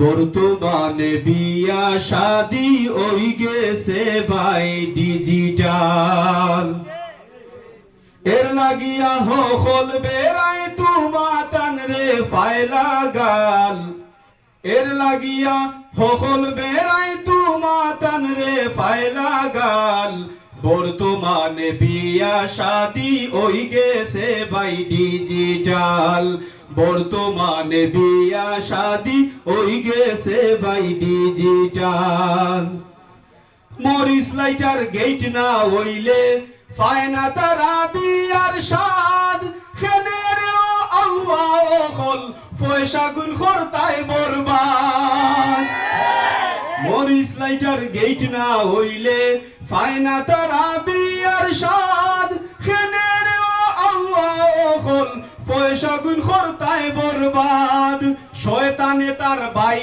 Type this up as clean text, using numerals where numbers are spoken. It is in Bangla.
বর্তমানে বিয়া শাদি ওই গেছে ভাই ডিজিটাল। এর লাগিয়া হল বেড়াই তুমাতান রে ফাইলা গাল। এর লাগিয়া হল বেড়াই তুমাতান রে ফাইলা গাল। বর্তমানে বিয়া শাদি ওই গেছে ভাই ডিজিটাল। বর্তমানে বিয়া শাদি ওই গেছে ভাই ডিজিটাল। মরিস লাইটার গেট না হইলে ফায়না তারা বিয়ার স্বাদ। খেনের আল্লাহ হল পয়সা গুন খরতাই বরবাদ। মরিস লাইটার গেট না হইলে ফায়না তারা বিয়ার স্বাদ। খেনের আল্লাহ হল পয়সা গুন খরতাই বরবাদ। শয়তানে তার ভাই